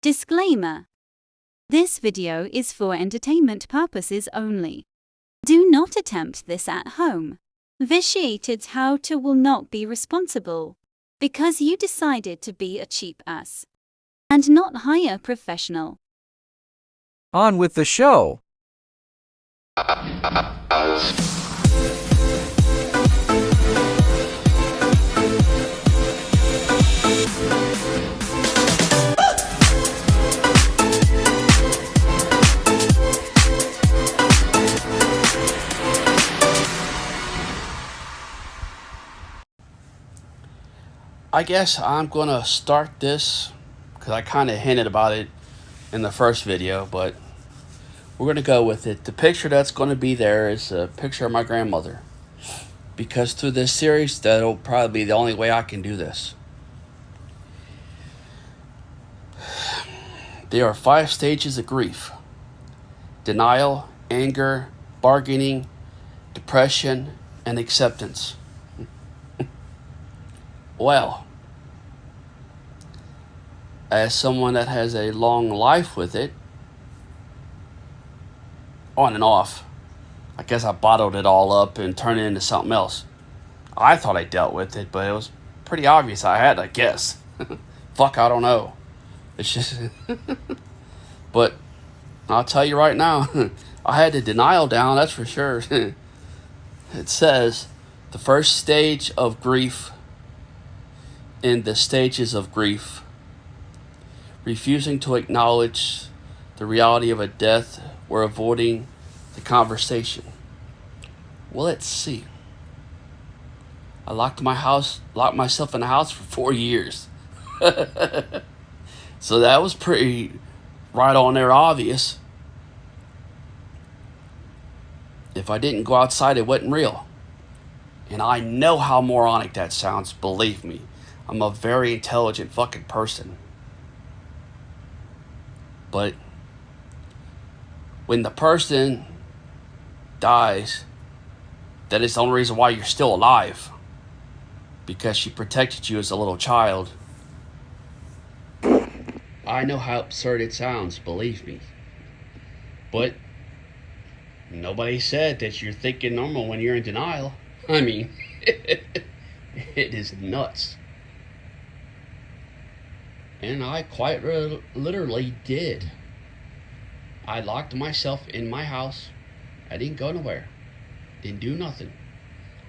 Disclaimer. This video is for entertainment purposes only. Do not attempt this at home. Vitiated how-to will not be responsible because you decided to be a cheap ass and not hire a professional. On with the show. I guess I'm gonna start this because I kind of hinted about it in the first video, but we're gonna go with it. The picture that's gonna be there is a picture of my grandmother, because through this series that'll probably be the only way I can do this. There are 5 stages of grief: denial, anger, bargaining, depression, and acceptance. Well, as someone that has a long life with it, on and off, I guess I bottled it all up and turned it into something else. I thought I dealt with it, but it was pretty obvious I had, I guess. Fuck, I don't know. It's just... But I'll tell you right now, I had the denial down, that's for sure. It says, the first stage of grief in the stages of grief: refusing to acknowledge the reality of a death or avoiding the conversation. Well, let's see. I locked myself in the house for 4 years. So that was pretty right on there obvious. If I didn't go outside, it wasn't real. And I know how moronic that sounds, believe me. I'm a very intelligent fucking person. But when the person dies, that is the only reason why you're still alive, because she protected you as a little child. I know how absurd it sounds, believe me. But nobody said that you're thinking normal when you're in denial. I mean, it is nuts. And I quite literally did. I locked myself in my house. I didn't go nowhere. Didn't do nothing.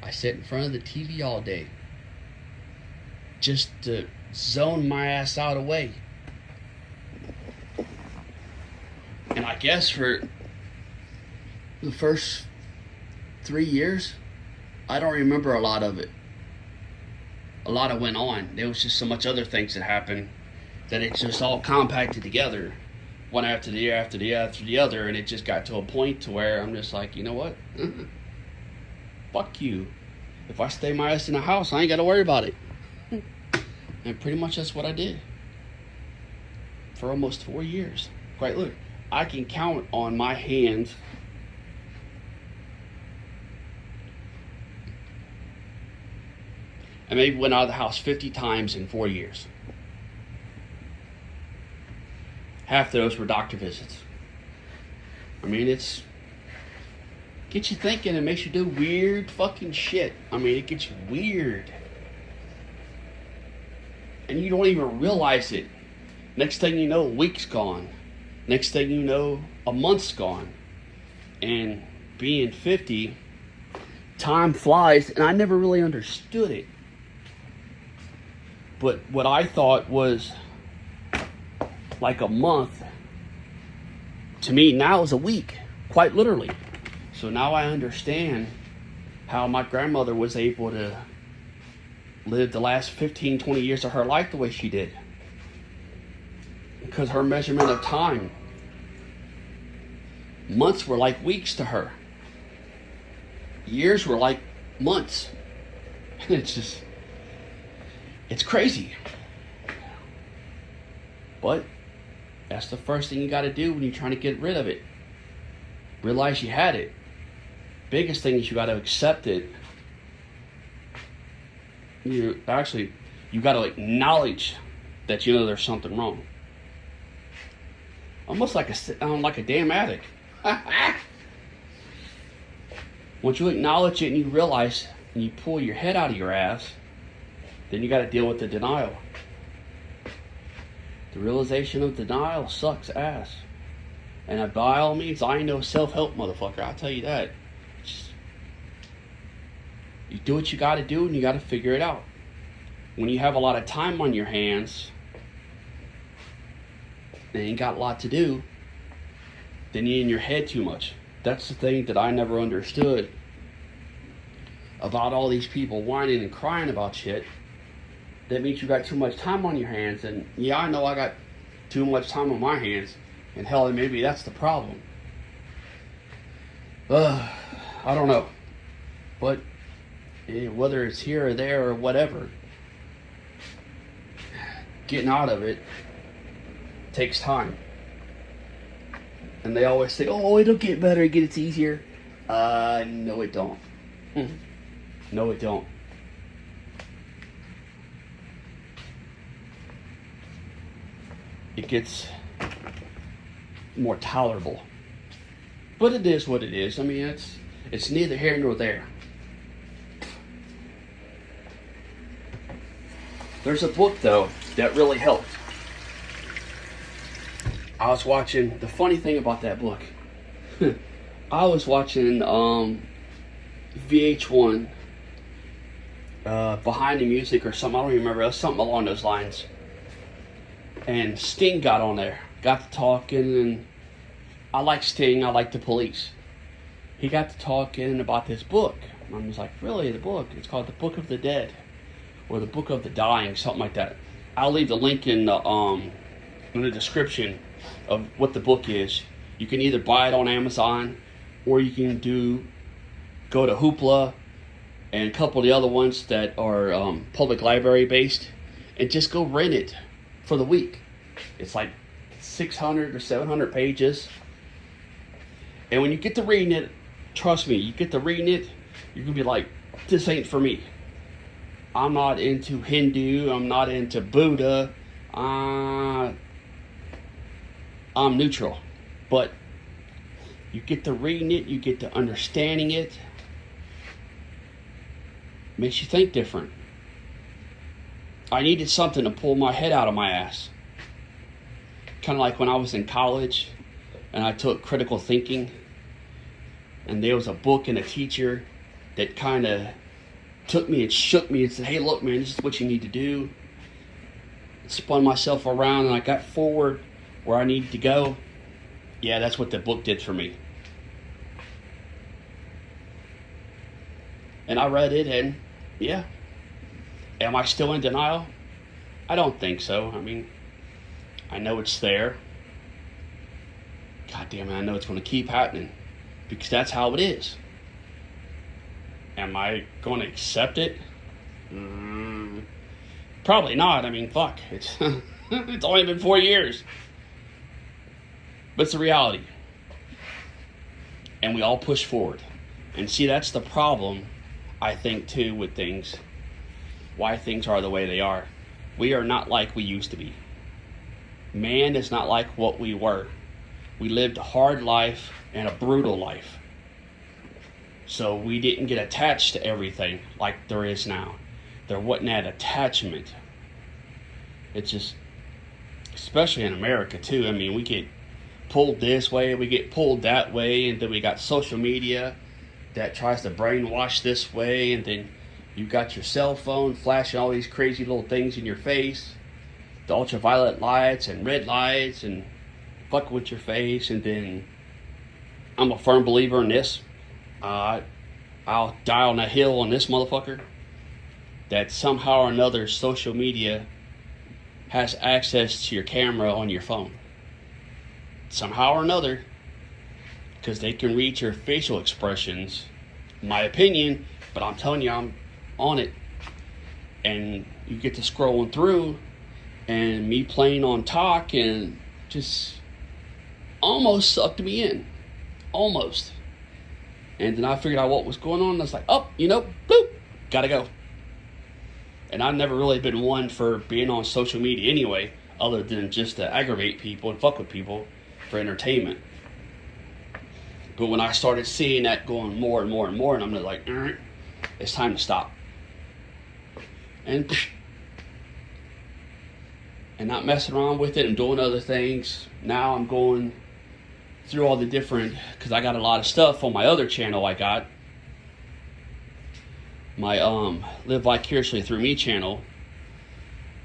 I sat in front of the TV all day, just to zone my ass out away. And I guess for the first 3 years, I don't remember a lot of it. A lot of went on. There was just so much other things that happened that it just all compacted together, one after the other, and it just got to a point to where I'm just like, you know what? Fuck you. If I stay my ass in the house, I ain't got to worry about it. And pretty much that's what I did for almost 4 years. Quite look, I can count on my hands I maybe went out of the house 50 times in 4 years. Half those were doctor visits. I mean, it's gets you thinking and makes you do weird fucking shit. I mean, it gets weird. And you don't even realize it. Next thing you know, a week's gone. Next thing you know, a month's gone. And being 50, time flies, and I never really understood it. But what I thought was like a month, to me now is a week, quite literally. So now I understand how my grandmother was able to live the last 15, 20 years of her life the way she did. Because her measurement of time, months were like weeks to her. Years were like months. It's crazy. But that's the first thing you got to do when you're trying to get rid of it. Realize you had it. Biggest thing is you got to accept it. You got to acknowledge that you know there's something wrong. almost like a damn addict. Once you acknowledge it and you realize and you pull your head out of your ass, then you got to deal with the denial. The realization of denial sucks ass. And by all means, I ain't no self-help motherfucker, I'll tell you that. Just, you do what you got to do and you got to figure it out. When you have a lot of time on your hands and you ain't got a lot to do, then you're in your head too much. That's the thing that I never understood about all these people whining and crying about shit. That means you got too much time on your hands. And yeah, I know I got too much time on my hands. And hell, maybe that's the problem. I don't know. But whether it's here or there or whatever, getting out of it takes time. And they always say, oh, it'll get better, it gets easier. No it don't. No it don't. It gets more tolerable. But it is what it is. I mean, it's neither here nor there. There's a book, though, that really helped. I was watching, the funny thing about that book, I was watching VH1, Behind the Music or something, I don't even remember, it was something along those lines. And Sting got on there, got to talking, and I like Sting, I like the Police. He got to talking about this book. And I was like, really, the book? It's called The Book of the Dead, or The Book of the Dying, something like that. I'll leave the link in the description of what the book is. You can either buy it on Amazon, or you can go to Hoopla and a couple of the other ones that are public library based, and just go rent it for the week. It's like 600 or 700 pages. And when you get to reading it, trust me, you get to reading it, you're going to be like, this ain't for me. I'm not into Hindu, I'm not into Buddha, I'm neutral. But you get to reading it, you get to understanding it. Makes you think different. I needed something to pull my head out of my ass. Kind of like when I was in college and I took critical thinking, and there was a book and a teacher that kind of took me and shook me and said, hey, look, man, this is what you need to do. Spun myself around and I got forward where I needed to go. Yeah, that's what the book did for me. And I read it, and yeah. Am I still in denial? I don't think so. I mean, I know it's there. God damn it, I know it's going to keep happening. Because that's how it is. Am I going to accept it? Probably not. I mean, fuck. It's it's only been 4 years. But it's the reality. And we all push forward. And see, that's the problem, I think, too, with things. Why things are the way they are. We are not like we used to be. Man is not like what we were. We lived a hard life and a brutal life. So we didn't get attached to everything like there is now. There wasn't that attachment. It's just, especially in America too, I mean, we get pulled this way, we get pulled that way, and then we got social media that tries to brainwash this way, and then you got your cell phone flashing all these crazy little things in your face, the ultraviolet lights and red lights, and fuck with your face. And then I'm a firm believer in this. I'll die on a hill on this motherfucker, that somehow or another social media has access to your camera on your phone. Somehow or another, because they can read your facial expressions. My opinion, but I'm telling you, I'm on it. And you get to scrolling through, and me playing on talk, and just almost sucked me in. Almost. And then I figured out what was going on, and I was like, oh, boop, gotta go. And I've never really been one for being on social media anyway, other than just to aggravate people and fuck with people. for entertainment. But when I started seeing that going more and more and more, and I'm like, it's time to stop. And not messing around with it and doing other things. Now I'm going through all the different, because I got a lot of stuff on my other channel. I got my Live Vicariously Through Me channel,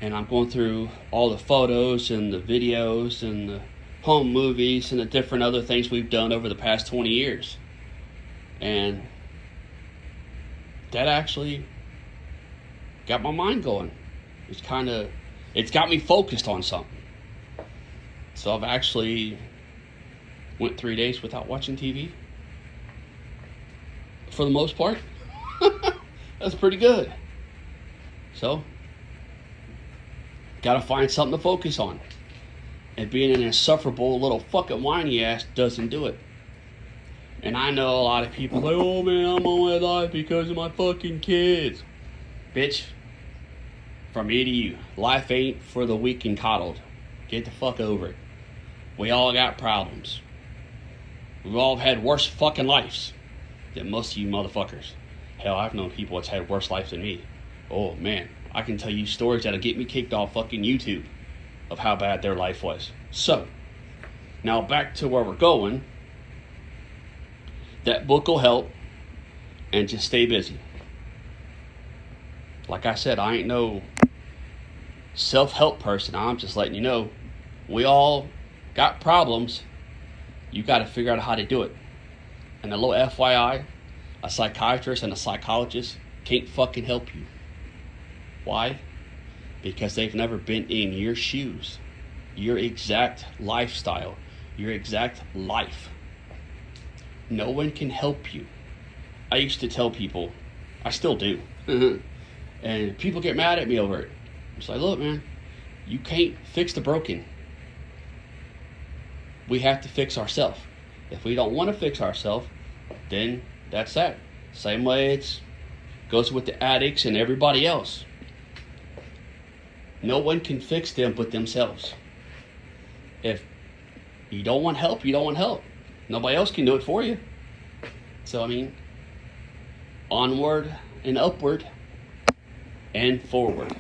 and I'm going through all the photos and the videos and the home movies and the different other things we've done over the past 20 years. And that actually got my mind going. It's got me focused on something. So I've actually went 3 days without watching TV. For the most part. That's pretty good. So, gotta find something to focus on. And being an insufferable little fucking whiny ass doesn't do it. And I know a lot of people like, oh man, I'm on my life because of my fucking kids. Bitch, from me to you, life ain't for the weak and coddled. Get the fuck over it. We all got problems. We've all had worse fucking lives than most of you motherfuckers. Hell, I've known people that's had worse lives than me. Oh man, I can tell you stories that'll get me kicked off fucking YouTube of how bad their life was. So, now back to where we're going. That book will help, and just stay busy. Like I said, I ain't no self-help person. I'm just letting you know, we all got problems. You got to figure out how to do it. And a little FYI, a psychiatrist and a psychologist can't fucking help you. Why? Because they've never been in your shoes, your exact lifestyle, your exact life. No one can help you. I used to tell people, I still do, and people get mad at me over it. It's like, look man, you can't fix the broken. We have to fix ourselves. If we don't want to fix ourselves, then that's that. Same way it goes with the addicts and everybody else. No one can fix them but themselves. If you don't want help, you don't want help. Nobody else can do it for you. So, I mean, onward and upward and forward.